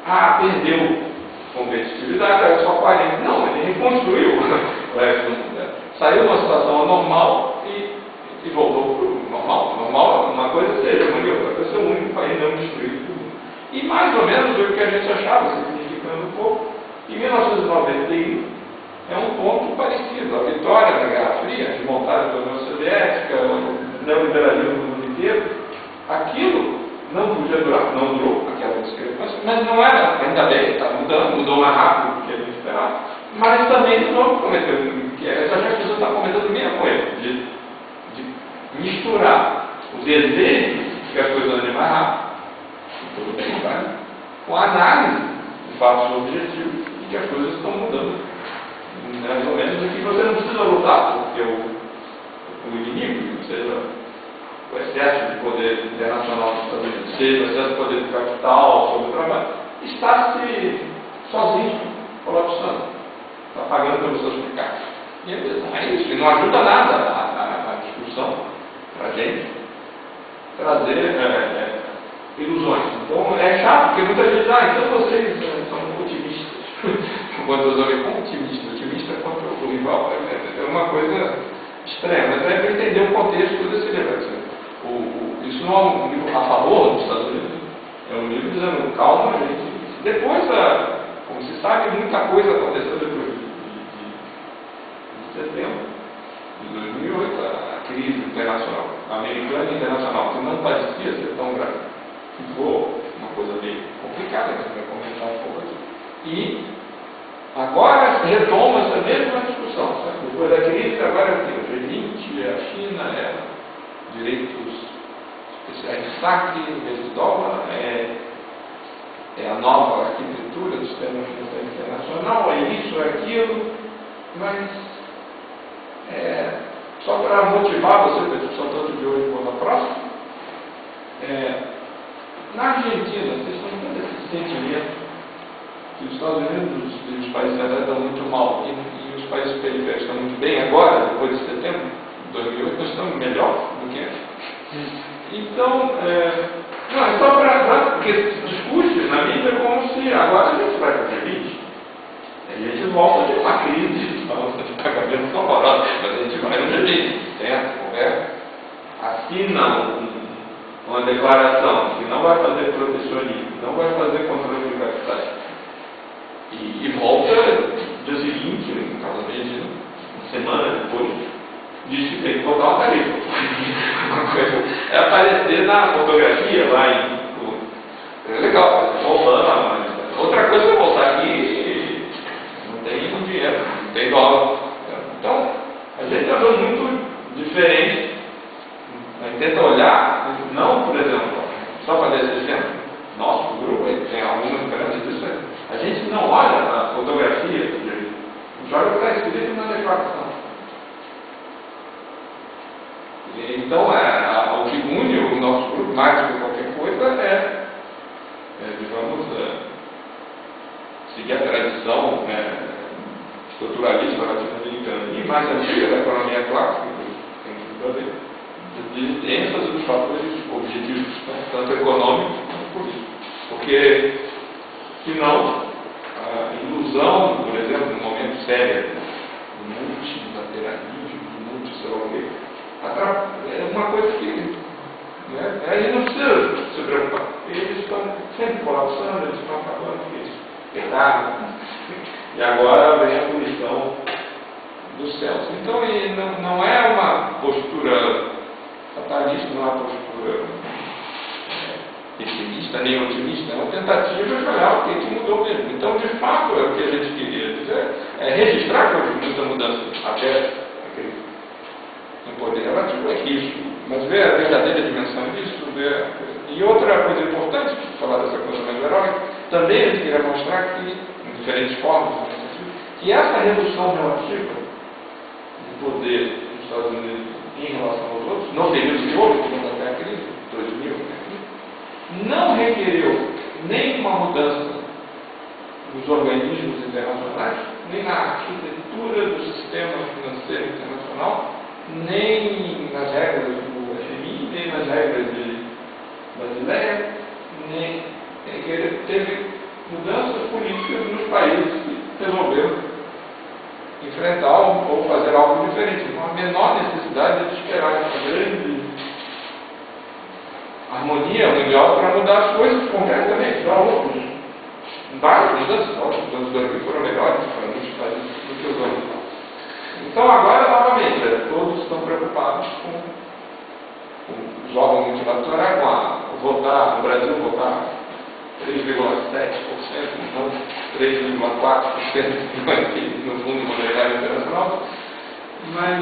perdeu competitividade, era só 40. Não, ele reconstruiu o resto do mundo. Saiu de uma situação anormal e voltou para o normal. Normal, uma coisa seja hegemonia, outra coisa é o único país não destruído do mundo. E mais ou menos o que a gente achava, significando um pouco, em 1991 é um ponto parecido. A vitória da Guerra Fria, a desmontagem da União Soviética, o neoliberalismo no mundo inteiro, aquilo não podia durar, não durou aquela discrepância, mas não era, ainda bem, está mudando, mudou mais rápido do que a gente esperava, mas também de novo cometeu, que essa pessoa está cometendo a mesma coisa, de misturar o desejo de que as coisas andem mais rápido, tudo bem, vai, com a análise de fatos objetivos e que as coisas estão mudando, mais ou menos, e que você não precisa lutar, porque o inimigo, seja o excesso de poder internacional dos Estados Unidos, seja o excesso de poder de capital sobre o trabalho, está se sozinho, colapsando, está pagando pelos seus pecados. E não é isso, e não ajuda nada a discussão para a gente trazer ilusões. Então é chato, porque muita gente diz, então vocês são otimistas. Quando eu sou otimista contra o rival, é uma coisa extrema, mas é para entender o contexto desse livro. Isso não é um livro a favor dos Estados Unidos, é um livro dizendo, calma, gente. Depois, como se sabe, muita coisa aconteceu depois de setembro de 2008, a crise internacional, americana e internacional, que não parecia ser tão grave, ficou uma coisa bem complicada, que você vai comentar um pouco aqui. E agora retoma essa mesma discussão, sabe? Depois da crise, agora tem o G20, a China, direitos especiais de saque, em vez de dólar, é a nova arquitetura do sistema financeiro internacional, é isso, é aquilo, mas só para motivar você, porque só estou de olho na próxima, na Argentina, vocês estão tendo esse sentimento que os Estados Unidos e os países centrais estão muito mal e os países periféricos estão muito bem agora, depois de setembro de 2008, nós estamos melhor do que antes. Então, não, é só para porque discute na mídia como se agora a gente vai para o G20. A gente volta de uma crise, falta de pagamento horrorosa, mas a gente vai no G20, certo? Conversa, assina uma declaração que não vai fazer protecionismo, não vai fazer controle de capitais. E volta dia seguinte, no caso da Argentina, uma semana depois, diz que tem que botar uma tarifa. É aparecer na fotografia lá é legal, voltando, mas outra coisa é voltar aqui e não tem dinheiro, não tem dólar. Então, a gente andou muito diferente. A gente tenta olhar, não, por exemplo, só para dar esse exemplo, nosso grupo tem algumas diferenças disso aí. A gente não olha a fotografia, a gente olha o que está escrito na declaração. Então, o que une o nosso grupo, mais do que qualquer coisa, digamos, seguir a tradição estruturalista latino-americana e mais antiga da economia clássica, que tem tudo a ver, de ênfase nos fatores objetivos, tanto econômicos quanto políticos. Porque, senão, a ilusão, por exemplo, no momento sério, do multilateralismo, do multi-sei lá o quê, é uma coisa que a gente não precisa se preocupar. Eles estão sempre colapsando, eles estão acabando, eles pegaram. E agora vem a punição dos céus. Então, não é uma postura fatalista, não é uma postura pessimista nem otimista, é uma tentativa de olhar o que mudou mesmo. Então, de fato, o que a gente queria dizer é registrar que houve muita mudança até aquele poder relativo é isso, mas ver a verdadeira dimensão disso, e outra coisa importante, falar dessa coisa mais heróica, também a gente queria mostrar que, em diferentes formas, que essa redução relativa de poder dos Estados Unidos em relação aos outros, no período de ouro, que até a crise, 2000, não requereu nem uma mudança nos organismos internacionais, nem na arquitetura do sistema financeiro internacional, nem nas regras do FMI, nem nas regras de Basileia, nem teve mudanças políticas nos países que resolveram enfrentar ou fazer algo diferente. Não há a menor necessidade de esperar essa grande harmonia mundial para mudar as coisas concretamente. Já outros, várias mudanças do Brasil foram melhores para muitos países do que os outros. Então agora, novamente, todos estão preocupados com o jogo multilateral, com votar, no Brasil votar 3,7%, não 3,4% no Fundo Monetário Internacional, mas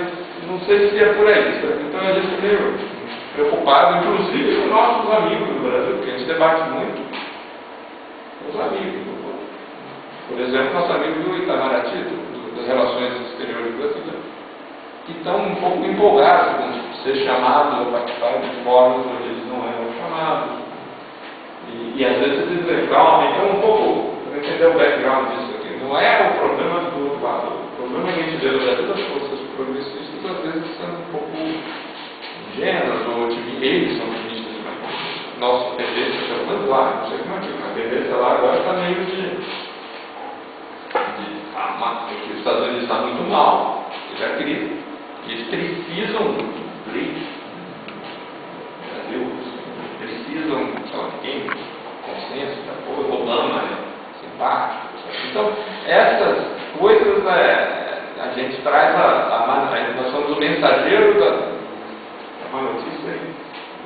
não sei se é por aí. Então a gente é meio preocupado, inclusive com nossos amigos do Brasil, porque a gente debate muito com os amigos. Por exemplo, nosso amigo do Itamaraty, das Relações Exteriores Brasileiras, que estão um pouco empolgados com ser chamados a participar de fóruns onde eles não eram chamados. E às vezes eles reclamam, então um pouco, para entender o background disso aqui, não é o problema do outro lado. O problema que a gente vê no Brasil das forças progressistas, às vezes são um pouco ingênuas ou eles são otimistas demais. Nossa tendência, pelo menos lá, não sei como é que a tendência lá agora está meio de que os Estados Unidos estão muito mal, tiver crise, e eles precisam do BRICS, Brasil, precisam, sei lá, de quem, consenso, de apoio, Obama, simpático. Então, essas coisas a gente traz nós somos o mensageiro da má notícia,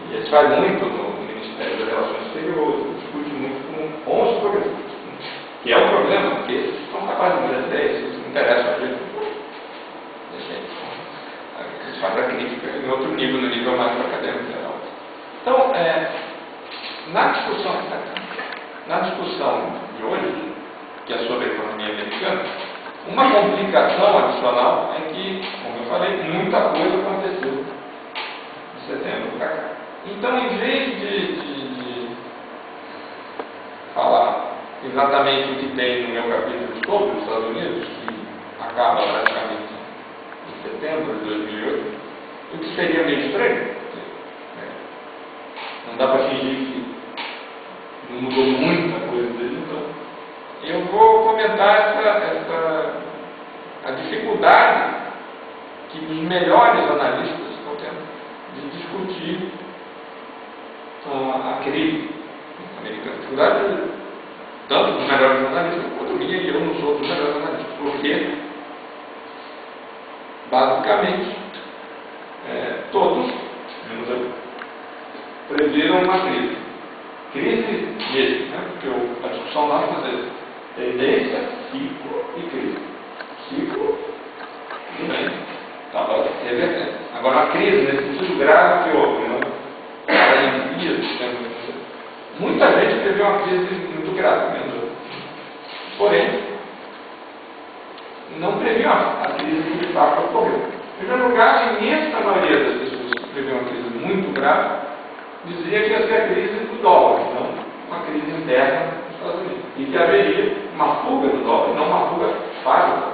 e a gente faz muito no Ministério das Relações Exteriores, discute muito com os progressistas. Que é um problema, porque eles são capazes de entender isso, não interessa a gente. Eles fazem a crítica em outro nível, no nível mais acadêmico geral. Então, na discussão de hoje, que é sobre a economia americana, uma complicação adicional é que, como eu falei, muita coisa aconteceu de setembro para cá. Então, em vez de falar exatamente o que tem no meu capítulo sobre os Estados Unidos, que acaba praticamente em setembro de 2008, o que seria meio estranho. Não dá para fingir que não mudou muita coisa desde então. Eu vou comentar a dificuldade que os melhores analistas estão tendo de discutir a crise americana. Dificuldade tanto dos melhores analistas quanto minha, e eu não sou dos melhores analistas, porque basicamente todos, menos eu, previram uma crise. Crise mesmo, né? Porque a discussão lá vai dizer tendência, ciclo e crise. Ciclo, tudo bem, estava revertendo. Agora a crise, nesse sentido grave que houve, né? Muita gente previu uma crise muito grave, menos eu. Porém, não previu a crise que de fato ocorreu. Em primeiro lugar, a imensa maioria das pessoas que previu uma crise muito grave dizia que ia ser a crise do dólar, não uma crise interna dos Estados Unidos. E que haveria uma fuga do dólar, não uma fuga para o dólar.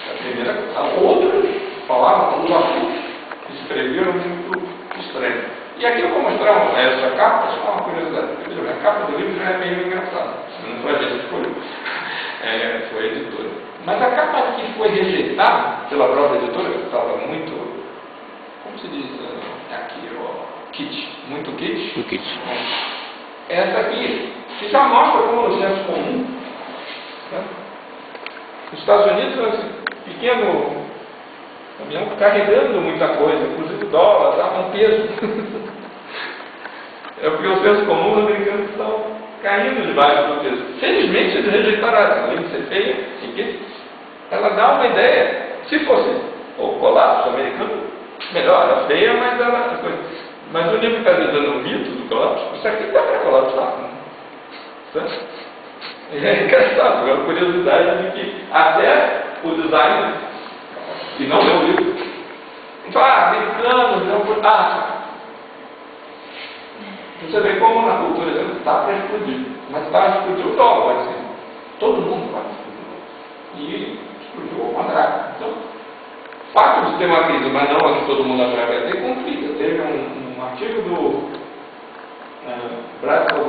A primeira coisa. Outros falavam, os assuntos que se previram muito estranhos. E aqui eu vou mostrar essa capa, só uma curiosidade. A capa do livro já é meio engraçada. Não foi a gente que escolheu, foi a editora. Mas a capa que foi rejeitada pela própria editora, que estava muito, como se diz aqui, kitsch, muito kitsch. O kitsch. Essa aqui, que já mostra como no senso comum, né? Os Estados Unidos são esse pequeno caminhão carregando muita coisa, inclusive o dólar, dá um peso. É porque os senso comum os americanos estão caindo debaixo do peso. Felizmente eles rejeitaram, além de ser feia, porque ela dá uma ideia, se fosse o colapso americano, melhor, ela feia, mas ela. Mas o livro está dizendo o mito do colapso, isso aqui dá para colapsar. Certo? É engraçado, é uma curiosidade de que até o design, que não é o livro, americanos, não. Você vê como na cultura está para explodir, mas está a explodir o dólar, vai ser. Todo mundo vai explodir. E explodiu ao contrário. Então, o fato de ter uma crise, mas não a que todo mundo acha que vai ter, conflita. Teve um artigo do Bradford